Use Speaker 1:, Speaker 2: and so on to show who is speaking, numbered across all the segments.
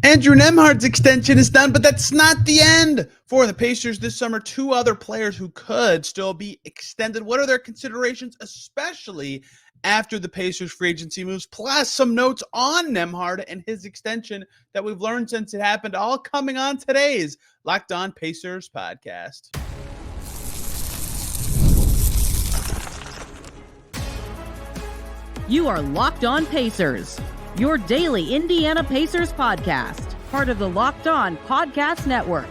Speaker 1: Andrew Nembhard's extension is done, but that's not the end for the Pacers this summer. Two other players who could still be extended. What are their considerations, especially after the Pacers free agency moves, plus some notes on Nembhard and his extension that we've learned since it happened, all coming on today's Locked On Pacers podcast.
Speaker 2: You are Locked On Pacers, your daily Indiana Pacers podcast, part of the Locked On Podcast Network,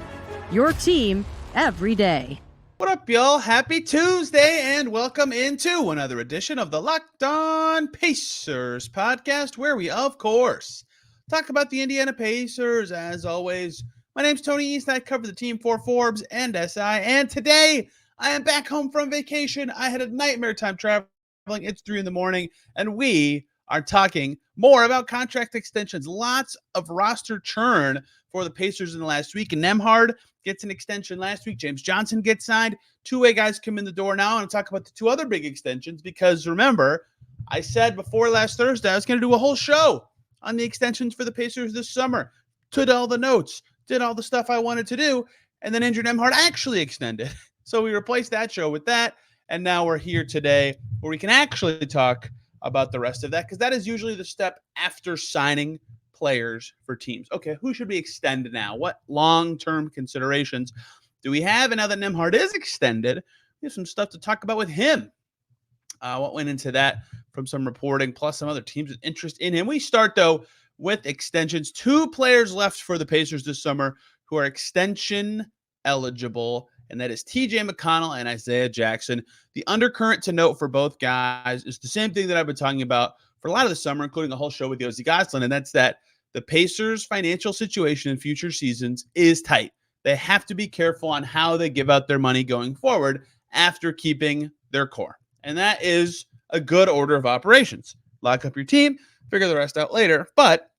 Speaker 2: your team every day.
Speaker 1: What up, y'all? Happy Tuesday, and welcome into another edition of the Locked On Pacers podcast, where we, of course, talk about the Indiana Pacers. As always, my name's Tony East. I cover the team for Forbes and SI, and today I am back home from vacation. I had a nightmare time traveling. It's 3 a.m, and we are talking more about contract extensions. Lots of roster churn for the Pacers in the last week. And Nembhard gets an extension last week. James Johnson gets signed. Two-way guys come in the door now. I want to talk about the two other big extensions because, remember, I said before last Thursday I was going to do a whole show on the extensions for the Pacers this summer. Took all the notes, did all the stuff I wanted to do, and then Andrew Nembhard actually extended. So we replaced that show with that. And now we're here today where we can actually talk about the rest of that, because that is usually the step after signing players for teams. Okay, who should we extend now? What long-term considerations do we have? And now that Nembhard is extended, we have some stuff to talk about with him. What went into that from some reporting, plus some other teams with interest in him. We start, though, with extensions. Two players left for the Pacers this summer who are extension eligible, and that is TJ McConnell and Isaiah Jackson. The undercurrent to note for both guys is the same thing that I've been talking about for a lot of the summer, including a whole show with Yossi Goslin, and that's that the Pacers' financial situation in future seasons is tight. They have to be careful on how they give out their money going forward after keeping their core. And that is a good order of operations. Lock up your team, figure the rest out later. But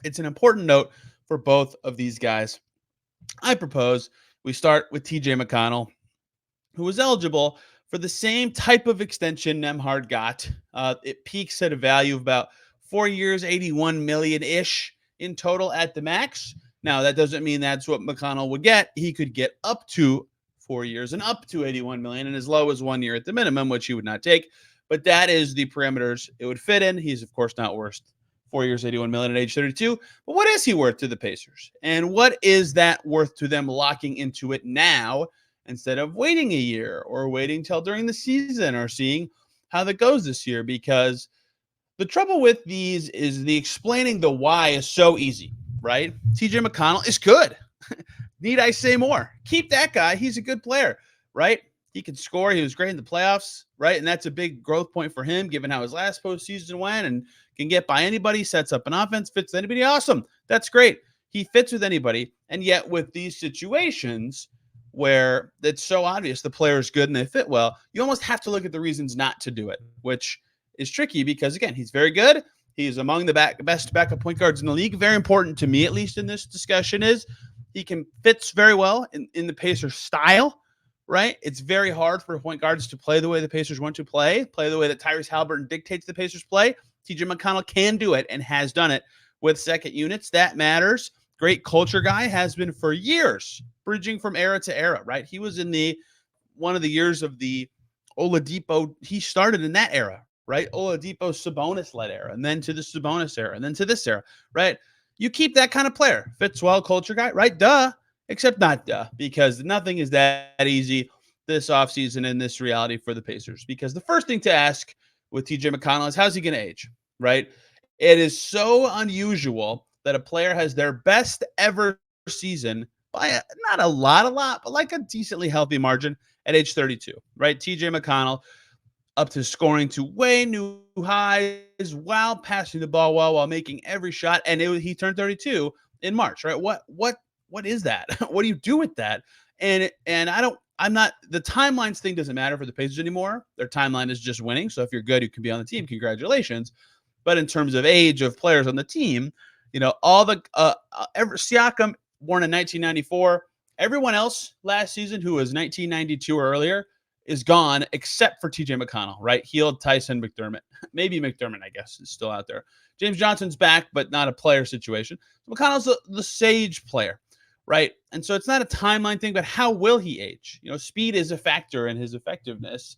Speaker 1: it's an important note for both of these guys. I propose we start with TJ McConnell, who was eligible for the same type of extension Nembhard got. It peaks at a value of about 4 years, $81 million-ish in total at the max. Now, that doesn't mean that's what McConnell would get. He could get up to 4 years and up to $81 million, and as low as 1 year at the minimum, which he would not take. But that is the parameters it would fit in. He's, of course, not worth 4 years, $81 million at age 32. But what is he worth to the Pacers? And what is that worth to them locking into it now instead of waiting a year or waiting till during the season or seeing how that goes this year? Because the trouble with these is the explaining the why is so easy, right? TJ McConnell is good. Need I say more? Keep that guy. He's a good player, right? He can score. He was great in the playoffs, right? And that's a big growth point for him, given how his last postseason went, and can get by anybody, sets up an offense, fits with anybody. Awesome. That's great. He fits with anybody. And yet with these situations where it's so obvious the player is good and they fit well, you almost have to look at the reasons not to do it, which is tricky because, again, he's very good. He's among the best backup point guards in the league. Very important to me, at least in this discussion, is he fits very well in the Pacers style. Right? It's very hard for point guards to play the way the Pacers want to play the way that Tyrese Haliburton dictates the Pacers play. TJ McConnell can do it and has done it with second units. That matters. Great culture guy, has been for years, bridging from era to era, right? He was in one of the years of the Oladipo. He started in that era, right? Oladipo Sabonis-led era, and then to the Sabonis era, and then to this era, right? You keep that kind of player. Fits well, culture guy, right? Duh. Except not because nothing is that easy this offseason in this reality for the Pacers. Because the first thing to ask with TJ McConnell is, how's he going to age, right? It is so unusual that a player has their best ever season by not a lot, but like a decently healthy margin at age 32, right? TJ McConnell up to scoring to way new highs while passing the ball well, while making every shot. And he turned 32 in March, right? What is that? What do you do with that? And I'm not, the timelines thing doesn't matter for the Pacers anymore. Their timeline is just winning. So if you're good, you can be on the team. Congratulations. But in terms of age of players on the team, all the Siakam born in 1994, everyone else last season who was 1992 or earlier is gone except for TJ McConnell, right? Healed Tyson McDermott. Maybe McDermott, I guess, is still out there. James Johnson's back, but not a player situation. So McConnell's the sage player, right? And so it's not a timeline thing, but how will he age? Speed is a factor in his effectiveness.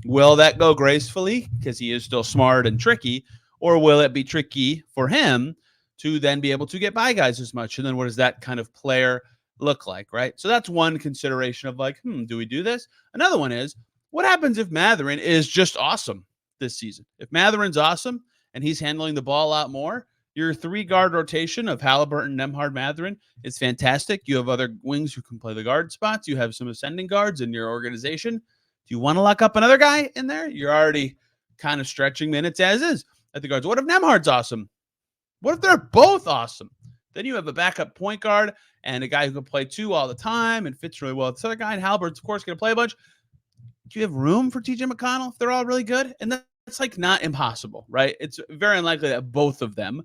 Speaker 1: Will that go gracefully because he is still smart and tricky, or will it be tricky for him to then be able to get by guys as much? And then what does that kind of player look like, right? So that's one consideration of like, do we do this? Another one is, what happens if Mathurin is just awesome this season? If Mathurin's awesome and he's handling the ball a lot more, your 3-guard rotation of Haliburton, Nembhard, Mathurin is fantastic. You have other wings who can play the guard spots. You have some ascending guards in your organization. Do you want to lock up another guy in there? You're already kind of stretching minutes as is at the guards. What if Nembhard's awesome? What if they're both awesome? Then you have a backup point guard and a guy who can play 2 all the time and fits really well. This other guy, and Haliburton's, of course, going to play a bunch. Do you have room for TJ McConnell if they're all really good? And that's like not impossible, right? It's very unlikely that both of them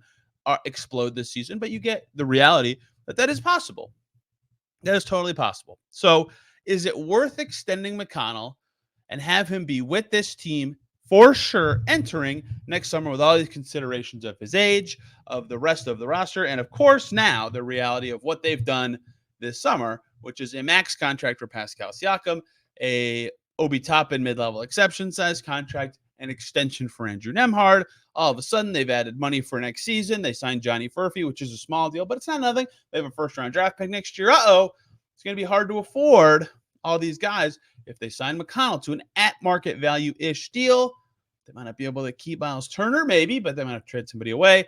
Speaker 1: explode this season, but you get the reality that is possible. That is totally possible. So is it worth extending McConnell and have him be with this team for sure entering next summer with all these considerations of his age, of the rest of the roster, and of course now the reality of what they've done this summer, which is a max contract for Pascal Siakam, a Obi Toppin mid-level exception size contract, an extension for Andrew Nembhard. All of a sudden, they've added money for next season. They signed Johnny Furphy, which is a small deal, but it's not nothing. They have a first-round draft pick next year. It's going to be hard to afford all these guys. If they sign McConnell to an at-market value-ish deal, they might not be able to keep Myles Turner, maybe, but they might have to trade somebody away.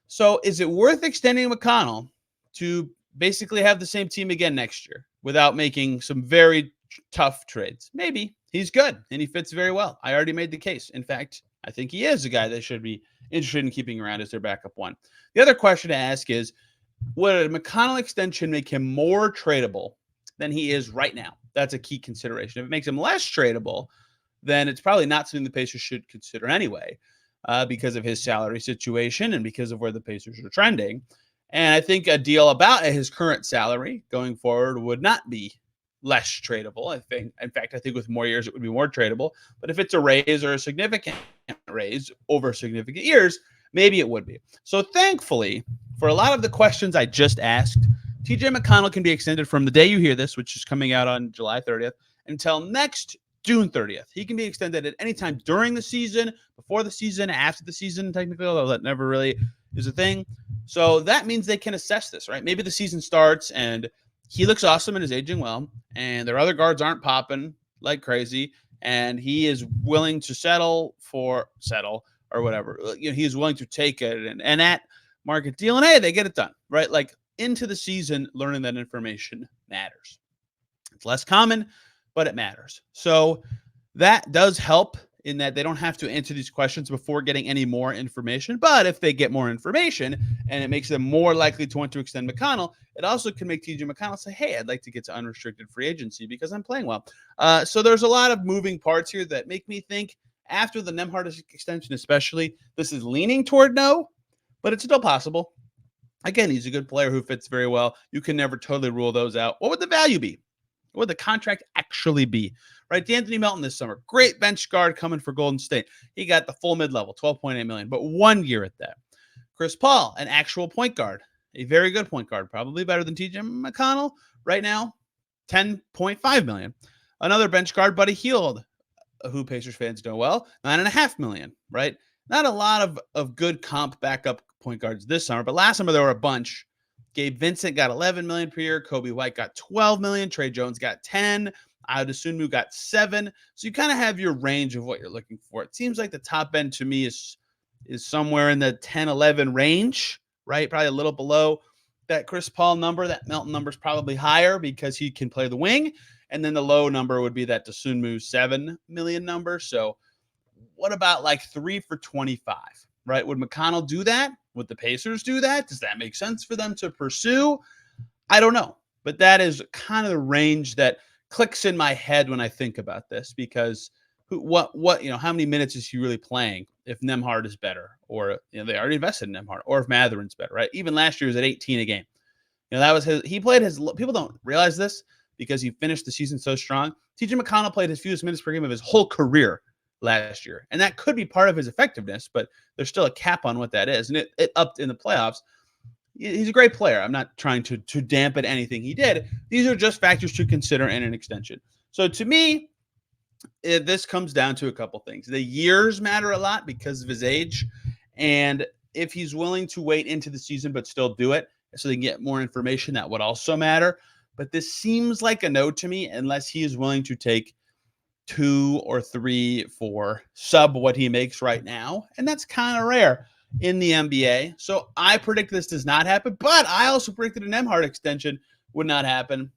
Speaker 1: So is it worth extending McConnell to basically have the same team again next year without making some very tough trades? Maybe. He's good and he fits very well. I already made the case. In fact, I think he is a guy they should be interested in keeping around as their backup one. The other question to ask is, would a McConnell extension make him more tradable than he is right now? That's a key consideration. If it makes him less tradable, then it's probably not something the Pacers should consider anyway, because of his salary situation and because of where the Pacers are trending. And I think a deal about his current salary going forward would not be less tradable. In fact, I think with more years, it would be more tradable. But if it's a raise or a significant raise over significant years, maybe it would be. So thankfully, for a lot of the questions I just asked, TJ McConnell can be extended from the day you hear this, which is coming out on July 30th, until next June 30th. He can be extended at any time during the season, before the season, after the season, technically, although that never really is a thing. So that means they can assess this, right? Maybe the season starts and he looks awesome and is aging well, and their other guards aren't popping like crazy, and he is willing to settle or whatever. He is willing to take it and at market deal, and hey, they get it done, right? Like into the season, learning that information matters. It's less common, but it matters. So that does help in that they don't have to answer these questions before getting any more information. But if they get more information and it makes them more likely to want to extend McConnell, it also can make TJ McConnell say, hey, I'd like to get to unrestricted free agency because I'm playing well. So there's a lot of moving parts here that make me think after the Nembhard extension especially, this is leaning toward no, but it's still possible. Again, he's a good player who fits very well. You can never totally rule those out. What would the value be? What would the contract actually be? Right, D'Anthony Melton this summer, great bench guard coming for Golden State. He got the full mid-level, $12.8 million, but 1 year at that. Chris Paul, an actual point guard, a very good point guard, probably better than TJ McConnell right now, $10.5 million. Another bench guard, Buddy Hield, who Pacers fans know well, $9.5 million, right? Not a lot of good comp backup point guards this summer, but last summer there were a bunch. Gabe Vincent got $11 million per year. Kobe White got $12 million. Trey Jones got $10. Adebayo got $7. So you kind of have your range of what you're looking for. It seems like the top end to me is somewhere in the 10-11 range, right? Probably a little below that Chris Paul number. That Melton number is probably higher because he can play the wing. And then the low number would be that Dosunmu $7 million number. So what about like 3 for $25, right? Would McConnell do that? Would the Pacers do that? Does that make sense for them to pursue? I don't know. But that is kind of the range that clicks in my head when I think about this, because how many minutes is he really playing if Nembhard is better, or they already invested in Nembhard, or if Mathurin's better, right? Even last year he was at 18 a game. That was he played his, people don't realize this because he finished the season so strong. TJ McConnell played his fewest minutes per game of his whole career last year. And that could be part of his effectiveness, but there's still a cap on what that is. And it upped in the playoffs. He's a great player. I'm not trying to dampen anything he did. These are just factors to consider in an extension. So to me, this comes down to a couple things. The years matter a lot because of his age. And if he's willing to wait into the season but still do it so they can get more information, that would also matter. But this seems like a no to me unless he is willing to take 2 or 3 for sub what he makes right now. And that's kind of rare in the NBA. So I predict this does not happen, but I also predicted a Nembhard extension would not happen,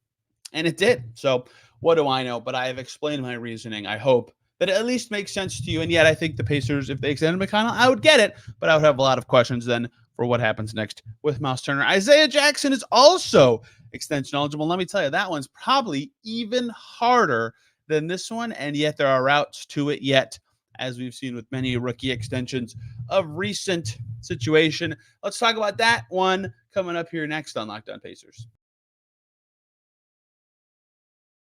Speaker 1: and it did. So what do I know? But I have explained my reasoning. I hope that it at least makes sense to you. And yet I think the Pacers, if they extended McConnell, I would get it, but I would have a lot of questions then for what happens next with Myles Turner. Isaiah Jackson is also extension eligible. Let me tell you, that one's probably even harder than this one, and yet there are routes to it yet, as we've seen with many rookie extensions of recent situation. Let's talk about that one coming up here next on Locked On Pacers.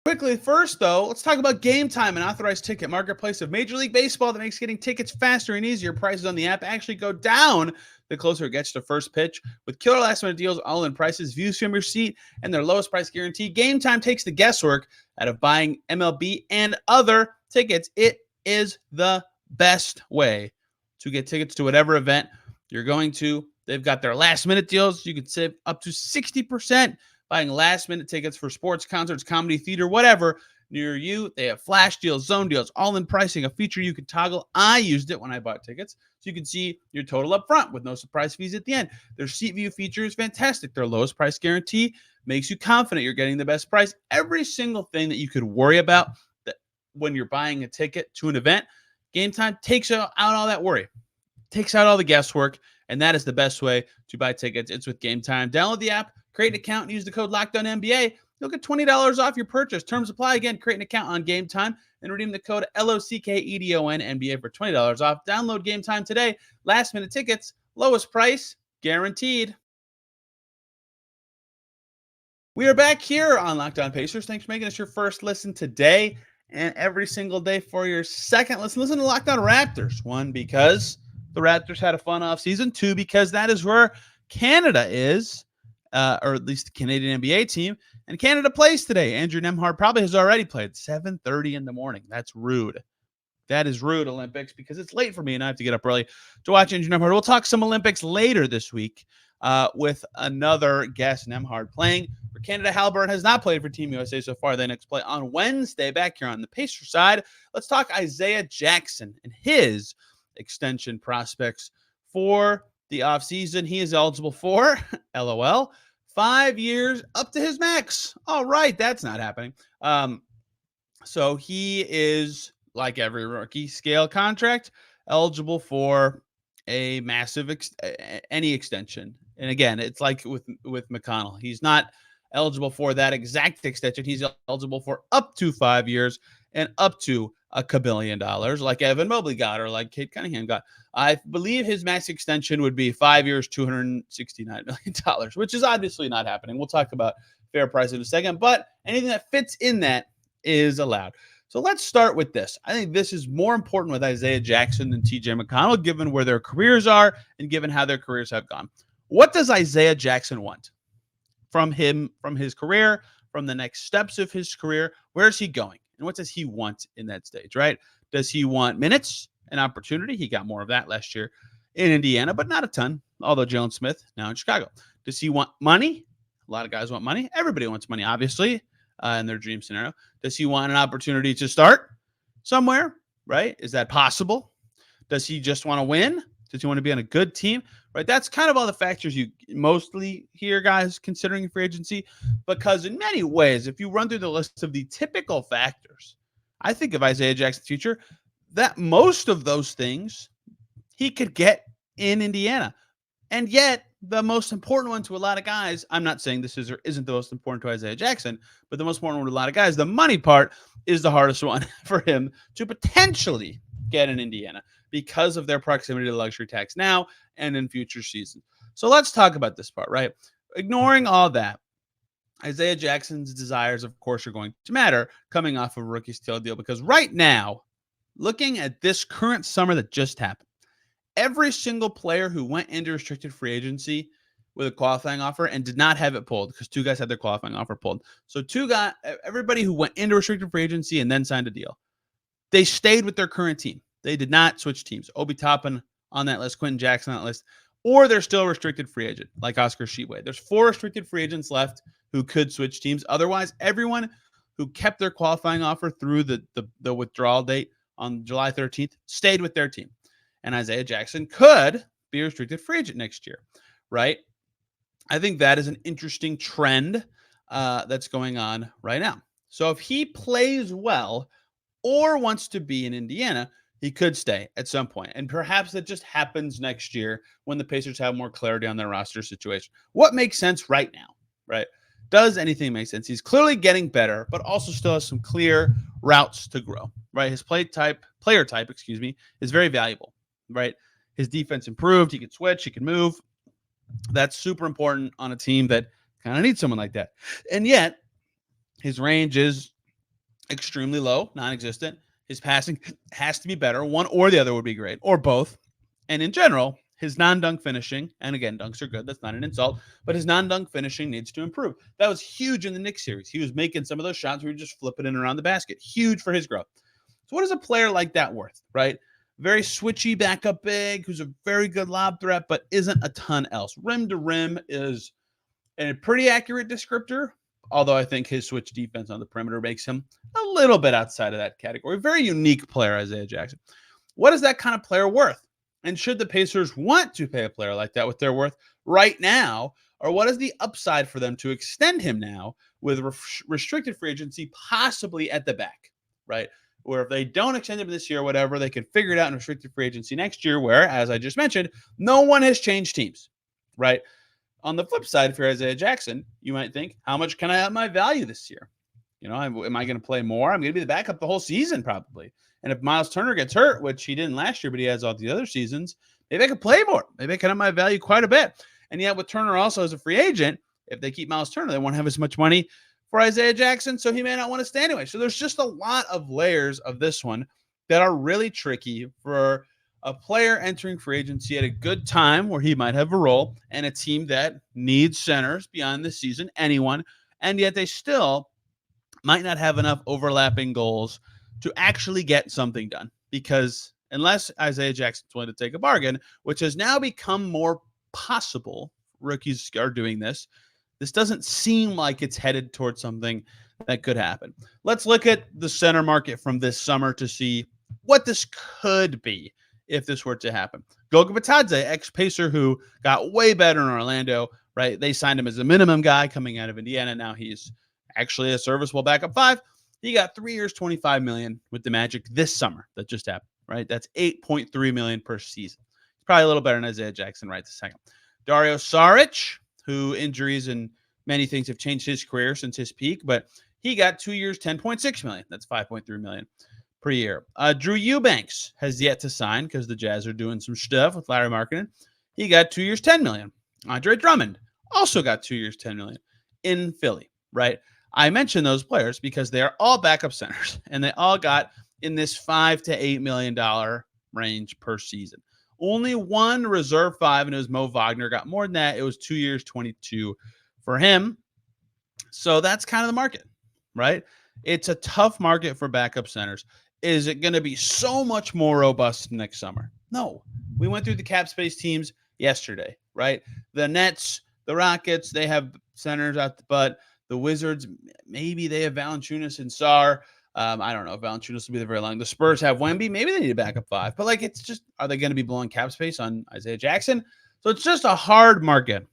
Speaker 1: Quickly, first, though, let's talk about GameTime, an authorized ticket marketplace of Major League Baseball that makes getting tickets faster and easier. Prices on the app actually go down the closer it gets to first pitch. With killer last-minute deals, all-in prices, views from your seat, and their lowest price guarantee, GameTime takes the guesswork out of buying MLB and other tickets. It is the best way to get tickets to whatever event you're going to. They've got their last-minute deals. You can save up to 60% buying last-minute tickets for sports, concerts, comedy, theater, whatever near you. They have flash deals, zone deals, all-in pricing, a feature you can toggle. I used it when I bought tickets, so you can see your total up front with no surprise fees at the end. Their seat view feature is fantastic. Their lowest price guarantee makes you confident you're getting the best price. Every single thing that you could worry about that when you're buying a ticket to an event, GameTime takes out all that worry, takes out all the guesswork, and that is the best way to buy tickets. It's with GameTime. Download the app, create an account, and use the code LOCKEDONNBA. You'll get $20 off your purchase. Terms apply. Again, create an account on GameTime and redeem the code LOCKEDONNBA for $20 off. Download GameTime today. Last minute tickets, lowest price, guaranteed. We are back here on Locked On Pacers. Thanks for making us your first listen today and every single day for your second listen. Listen to Locked On Raptors. 1, because the Raptors had a fun offseason. 2, because that is where Canada is, or at least the Canadian NBA team. And Canada plays today. Andrew Nembhard probably has already played 7:30 in the morning. That's rude. That is rude, Olympics, because it's late for me and I have to get up early to watch Andrew Nembhard. We'll talk some Olympics later this week with another guest, Nembhard, playing for Canada. Haliburton has not played for Team USA so far. They next play on Wednesday back here on the Pacers side. Let's talk Isaiah Jackson and his extension prospects for the offseason. He is eligible for, LOL, 5 years up to his max. All right, that's not happening. So he is, like every rookie scale contract, eligible for a massive any extension. And again, it's like with McConnell. He's not eligible for that exact extension. He's eligible for up to 5 years and up to $1 billion, like Evan Mobley got or like Kate Cunningham got. I believe his max extension would be 5 years, $269 million, which is obviously not happening. We'll talk about fair price in a second, but anything that fits in that is allowed. So let's start with this. I think this is more important with Isaiah Jackson than TJ McConnell, given where their careers are and given how their careers have gone. What does Isaiah Jackson want from him, from his career, from the next steps of his career? Where is he going? And what does he want in that stage, right? Does he want minutes, an opportunity? He got more of that last year in Indiana, but not a ton, although Jalen Smith now in Chicago. Does he want money? A lot of guys want money. Everybody wants money, obviously, in their dream scenario. Does he want an opportunity to start somewhere, right? Is that possible? Does he just want to win? Does he want to be on a good team, right? That's kind of all the factors you mostly hear guys considering free agency, because in many ways, if you run through the list of the typical factors, I think of Isaiah Jackson's future, that most of those things he could get in Indiana. And yet, the most important one to a lot of guys, I'm not saying this is or isn't the most important to Isaiah Jackson, but the most important one to a lot of guys, the money part is the hardest one for him to potentially get in Indiana because of their proximity to the luxury tax now and in future seasons. So let's talk about this part, right? Ignoring all that, Isaiah Jackson's desires, of course, are going to matter coming off of a rookie steal deal, because right now, looking at this current summer that just happened, every single player who went into restricted free agency with a qualifying offer and did not have it pulled, because two guys had their qualifying offer pulled. So everybody who went into restricted free agency and then signed a deal, they stayed with their current team. They did not switch teams. Obi Toppin on that list, Quentin Jackson on that list, or they're still a restricted free agent like Oscar Tshiebwe. There's 4 restricted free agents left who could switch teams. Otherwise, everyone who kept their qualifying offer through the withdrawal date on July 13th stayed with their team. And Isaiah Jackson could be a restricted free agent next year, right? I think that is an interesting trend that's going on right now. So if he plays well or wants to be in Indiana, he could stay at some point. And perhaps that just happens next year when the Pacers have more clarity on their roster situation. What makes sense right now, right? Does anything make sense? He's clearly getting better, but also still has some clear routes to grow, right? His player type, is very valuable, right? His defense improved. He can switch. He can move. That's super important on a team that kind of needs someone like that. And yet, his range is extremely low, non-existent. His passing has to be better. One or the other would be great, or both. And in general, his non-dunk finishing, and again, dunks are good. That's not an insult, but his non-dunk finishing needs to improve. That was huge in the Knicks series. He was making some of those shots where he just flipping it around the basket. Huge for his growth. So what is a player like that worth, right? Very switchy backup big, who's a very good lob threat, but isn't a ton else. Rim to rim is a pretty accurate descriptor, although I think his switch defense on the perimeter makes him a little bit outside of that category. Very unique player, Isaiah Jackson. What is that kind of player worth? And should the Pacers want to pay a player like that what they're worth right now? Or what is the upside for them to extend him now with restricted free agency possibly at the back, right? Where if they don't extend him this year or whatever, they can figure it out in restricted free agency next year where, as I just mentioned, no one has changed teams, right? On the flip side, for Isaiah Jackson, you might think, how much can I up my value this year? You know, am I going to play more? I'm going to be the backup the whole season probably. And if Myles Turner gets hurt, which he didn't last year, but he has all the other seasons, maybe I could play more. Maybe I can up my value quite a bit. And yet with Turner also as a free agent, if they keep Myles Turner, they won't have as much money for Isaiah Jackson, so he may not want to stay anyway. So there's just a lot of layers of this one that are really tricky for a player entering free agency at a good time where he might have a role and a team that needs centers beyond this season, anyone, and yet they still might not have enough overlapping goals to actually get something done. Because unless Isaiah Jackson's willing to take a bargain, which has now become more possible, rookies are doing this, this doesn't seem like it's headed towards something that could happen. Let's look at the center market from this summer to see what this could be if this were to happen. Goga Bitadze, ex-Pacer who got way better in Orlando, right? They signed him as a minimum guy coming out of Indiana. Now he's actually a serviceable backup 5. He got 3 years, $25 million with the Magic this summer that just happened, right? That's $8.3 million per season. He's probably a little better than Isaiah Jackson right this second. Dario Saric, who injuries and many things have changed his career since his peak, but he got 2 years, $10.6 million. That's $5.3 million per year. Drew Eubanks has yet to sign because the Jazz are doing some stuff with Larry Markkinen. He got 2 years, $10 million. Andre Drummond also got 2 years, $10 million in Philly, right? I mention those players because they are all backup centers, and they all got in this $5 to $8 million range per season. Only one reserve 5, and it was Mo Wagner, got more than that. It was 2 years, 22 for him. So that's kind of the market, right? It's a tough market for backup centers. Is it going to be so much more robust next summer? No. We went through the cap space teams yesterday, right? The Nets, the Rockets, they have centers out the butt. The Wizards, maybe they have Valanciunas and Sarr. I don't know if Valanciunas will be there very long. The Spurs have Wemby. Maybe they need a backup 5. But, like, it's just, are they going to be blowing cap space on Isaiah Jackson? So it's just a hard market.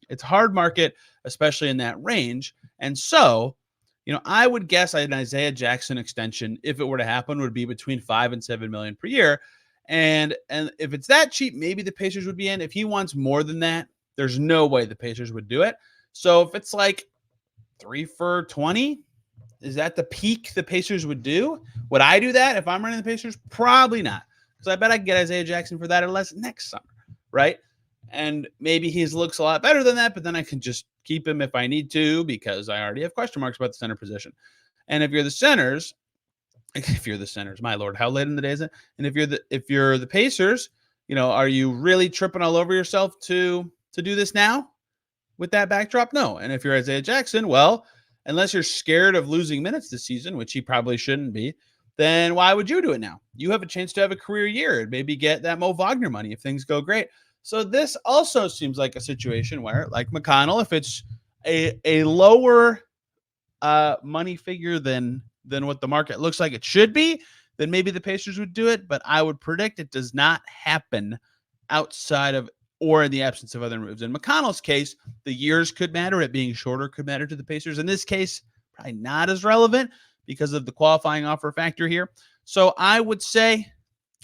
Speaker 1: It's a hard market, especially in that range. And so, you know, I would guess an Isaiah Jackson extension, if it were to happen, would be between $5 and $7 million per year. And if it's that cheap, maybe the Pacers would be in. If he wants more than that, there's no way the Pacers would do it. So if it's like 3 for $20, is that the peak the Pacers would do? Would I do that if I'm running the Pacers? Probably not. Because I bet I can get Isaiah Jackson for that or less next summer, right? And maybe he looks a lot better than that, but then I can just keep him if I need to because I already have question marks about the center position. And if you're the centers, if you're the Senators, my lord, how late in the day is it? And if you're the Pacers, are you really tripping all over yourself to do this now with that backdrop? No. And if you're Isaiah Jackson, well, unless you're scared of losing minutes this season, which he probably shouldn't be, then why would you do it now? You have a chance to have a career year and maybe get that Mo Wagner money if things go great. So this also seems like a situation where, like McConnell, if it's a lower money figure than what the market looks like it should be, then maybe the Pacers would do it. But I would predict it does not happen outside of or in the absence of other moves. In McConnell's case, the years could matter. It being shorter could matter to the Pacers. In this case, probably not as relevant because of the qualifying offer factor here. So I would say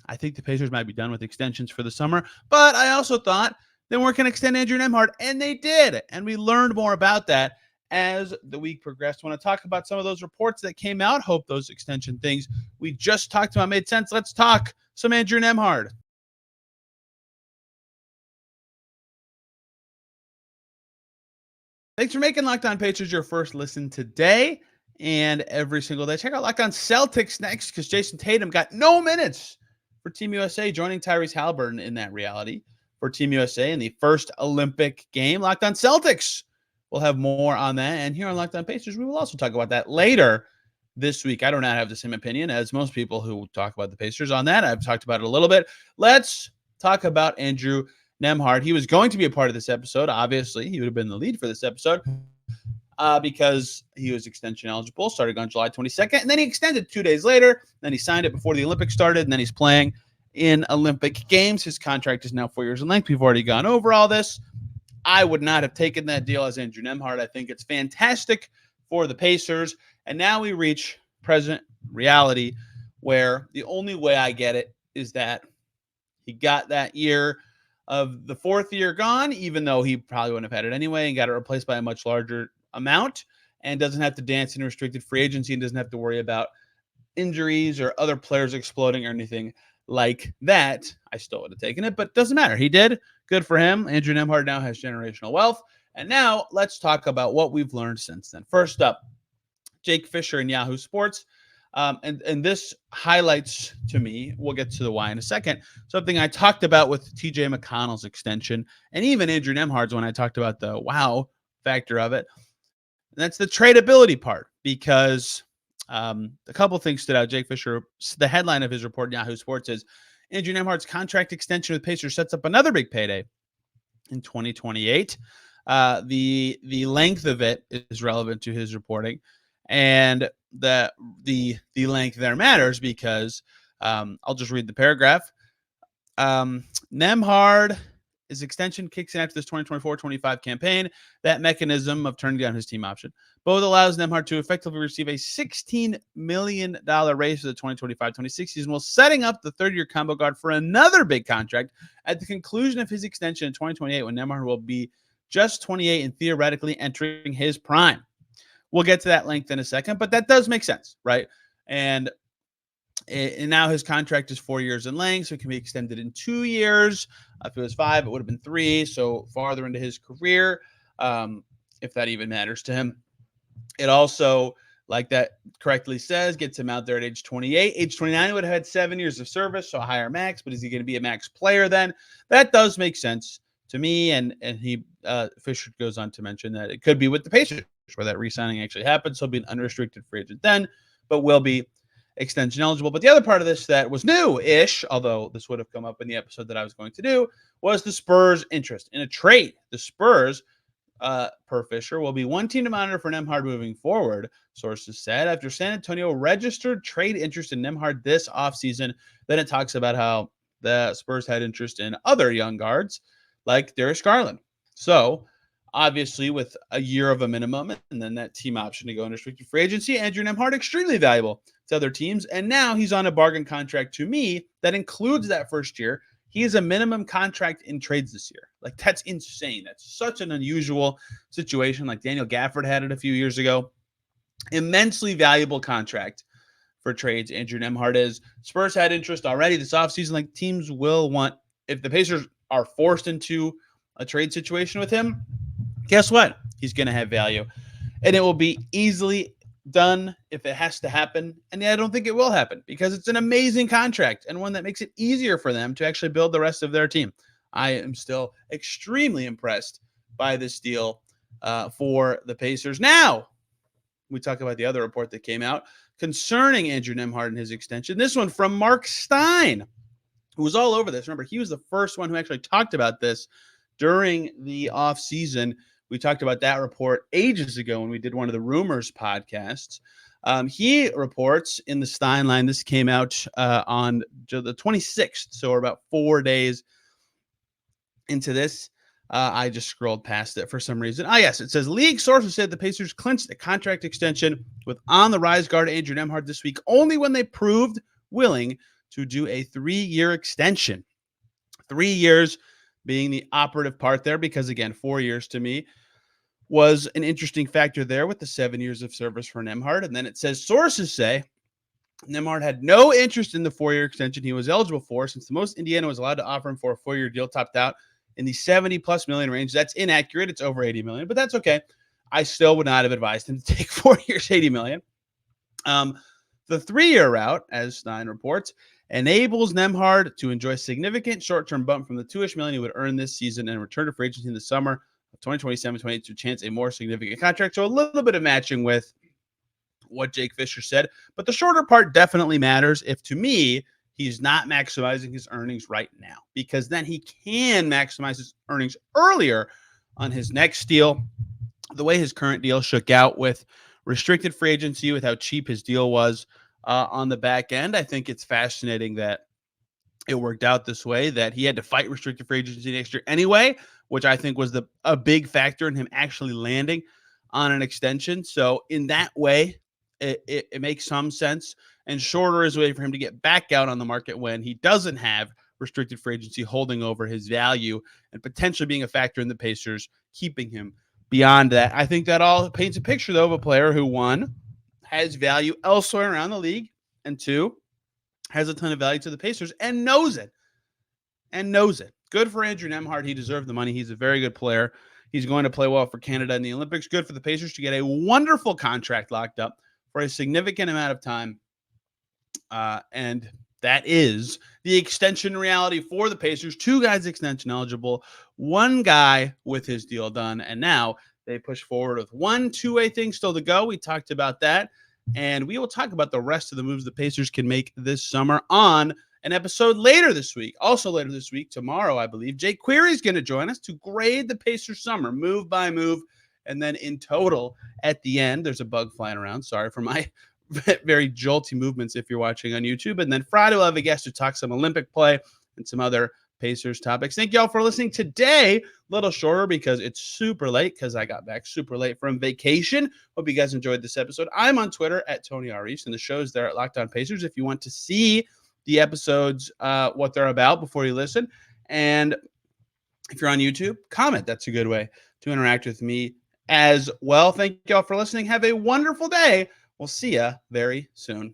Speaker 1: I think the Pacers might be done with extensions for the summer. But I also thought they weren't going to extend Andrew Nembhard, and they did. And we learned more about that as the week progressed. I want to talk about some of those reports that came out. Hope those extension things we just talked about made sense. Let's talk some Andrew Nembhard. Thanks for making Locked On Pacers your first listen today and every single day. Check out Locked On Celtics next because Jason Tatum got no minutes for Team USA, joining Tyrese Haliburton in that reality for Team USA in the first Olympic game. Locked On Celtics. We'll have more on that. And here on Locked On Pacers, we will also talk about that later this week. I do not have the same opinion as most people who talk about the Pacers on that. I've talked about it a little bit. Let's talk about Andrew Nembhard. He was going to be a part of this episode. Obviously, he would have been the lead for this episode because he was extension eligible, starting on July 22nd. And then he extended 2 days later. Then he signed it before the Olympics started. And then he's playing in Olympic Games. His contract is now 4 years in length. We've already gone over all this. I would not have taken that deal as Andrew Nembhard. I think it's fantastic for the Pacers. And now we reach present reality where the only way I get it is that he got that year of the fourth year gone, even though he probably wouldn't have had it anyway, and got it replaced by a much larger amount and doesn't have to dance in restricted free agency and doesn't have to worry about injuries or other players exploding or anything like that. I still would have taken it, but it doesn't matter. He did. Good for him. Andrew Nembhard now has generational wealth. And now let's talk about what we've learned since then. First up, Jake Fisher in Yahoo Sports. And this highlights to me, we'll get to the why in a second, something I talked about with TJ McConnell's extension and even Andrew Nembhard's when I talked about the wow factor of it. And that's the tradability part because a couple things stood out. Jake Fisher, the headline of his report in Yahoo Sports is Andrew Nembhard's contract extension with Pacers sets up another big payday in 2028. The length of it is relevant to his reporting. And the length there matters because I'll just read the paragraph. Nembhard, his extension kicks in after this 2024-25 campaign. That mechanism of turning down his team option both allows Nembhard to effectively receive a $16 million raise for the 2025-26 season while setting up the third-year combo guard for another big contract at the conclusion of his extension in 2028 when Nembhard will be just 28 and theoretically entering his prime. We'll get to that length in a second, but that does make sense, right? And now his contract is 4 years in length, so it can be extended in 2 years. If it was 5, it would have been 3, so farther into his career, if that even matters to him. It also, like that correctly says, gets him out there at age 28. Age 29, he would have had 7 years of service, so a higher max, but is he going to be a max player then? That does make sense to me, and he Fisher goes on to mention that it could be with the Pacers where that re-signing actually happens. He'll be an unrestricted free agent then, but will be extension eligible. But the other part of this that was new-ish, although this would have come up in the episode that I was going to do, was the Spurs' interest in a trade. The Spurs, per Fisher, will be one team to monitor for Nembhard moving forward, sources said. After San Antonio registered trade interest in Nembhard this offseason, then it talks about how the Spurs had interest in other young guards like Darius Garland. So, obviously, with a year of a minimum and then that team option to go unrestricted free agency, Andrew Nembhard extremely valuable to other teams. And now he's on a bargain contract to me that includes that first year. He is a minimum contract in trades this year. Like, that's insane. That's such an unusual situation. Like Daniel Gafford had it a few years ago. Immensely valuable contract for trades. Andrew Nembhard is. Spurs had interest already this offseason. Like, teams will want, if the Pacers are forced into a trade situation with him, guess what? He's going to have value. And it will be easily done if it has to happen. And I don't think it will happen because it's an amazing contract and one that makes it easier for them to actually build the rest of their team. I am still extremely impressed by this deal for the Pacers. Now, we talk about the other report that came out concerning Andrew Nembhard and his extension. This one from Mark Stein, who was all over this. Remember, he was the first one who actually talked about this during the offseason. We talked about that report ages ago when we did one of the Rumors podcasts. He reports in the Stein line, this came out on the 26th, so we're about 4 days into this. I just scrolled past it for some reason. Yes, it says league sources said the Pacers clinched a contract extension with on-the-rise guard Andrew Nembhard this week only when they proved willing to do a 3-year extension. 3 years being the operative part there because, again, 4 years to me was an interesting factor there with the 7 years of service for Nembhard. And then it says sources say Nembhard had no interest in the 4-year extension he was eligible for since the most Indiana was allowed to offer him for a 4-year deal topped out in the 70+ million range. That's inaccurate. It's over 80 million, but that's okay. I still would not have advised him to take 4 years, 80 million. The 3-year route, as Stein reports, enables Nembhard to enjoy significant short-term bump from the 2-ish million he would earn this season and return to free agency in the summer of 2027-28 to chance a more significant contract. So a little bit of matching with what Jake Fisher said, but the shorter part definitely matters if, to me, he's not maximizing his earnings right now, because then he can maximize his earnings earlier on his next deal. The way his current deal shook out with restricted free agency, with how cheap his deal was on the back end, I think it's fascinating that it worked out this way, that he had to fight restricted free agency next year anyway, which I think was a big factor in him actually landing on an extension. So in that way, it makes some sense. And shorter is a way for him to get back out on the market when he doesn't have restricted free agency holding over his value and potentially being a factor in the Pacers keeping him beyond that. I think that all paints a picture, though, of a player who, one, has value elsewhere around the league, and two, has a ton of value to the Pacers and knows it. Good for Andrew Nembhard. He deserved the money. He's a very good player. He's going to play well for Canada in the Olympics. Good for the Pacers to get a wonderful contract locked up for a significant amount of time. And that is the extension reality for the Pacers. 2 guys extension eligible, 1 guy with his deal done, and now they push forward with 1 two-way thing still to go. We talked about that, and we will talk about the rest of the moves the Pacers can make this summer on an episode later this week. Also later this week, tomorrow, I believe, Jake Query is going to join us to grade the Pacers summer move by move, and then in total at the end, there's a bug flying around. Sorry for my very jolty movements if you're watching on YouTube. And then Friday, we'll have a guest to talk some Olympic play and some other Pacers topics. Thank you all for listening today. A little shorter because it's super late, because I got back super late from vacation. Hope you guys enjoyed this episode. I'm on Twitter at Tony R. East, and the show's there at Locked On Pacers if you want to see the episodes, what they're about before you listen. And if you're on YouTube, comment. That's a good way to interact with me as well. Thank you all for listening. Have a wonderful day. We'll see you very soon.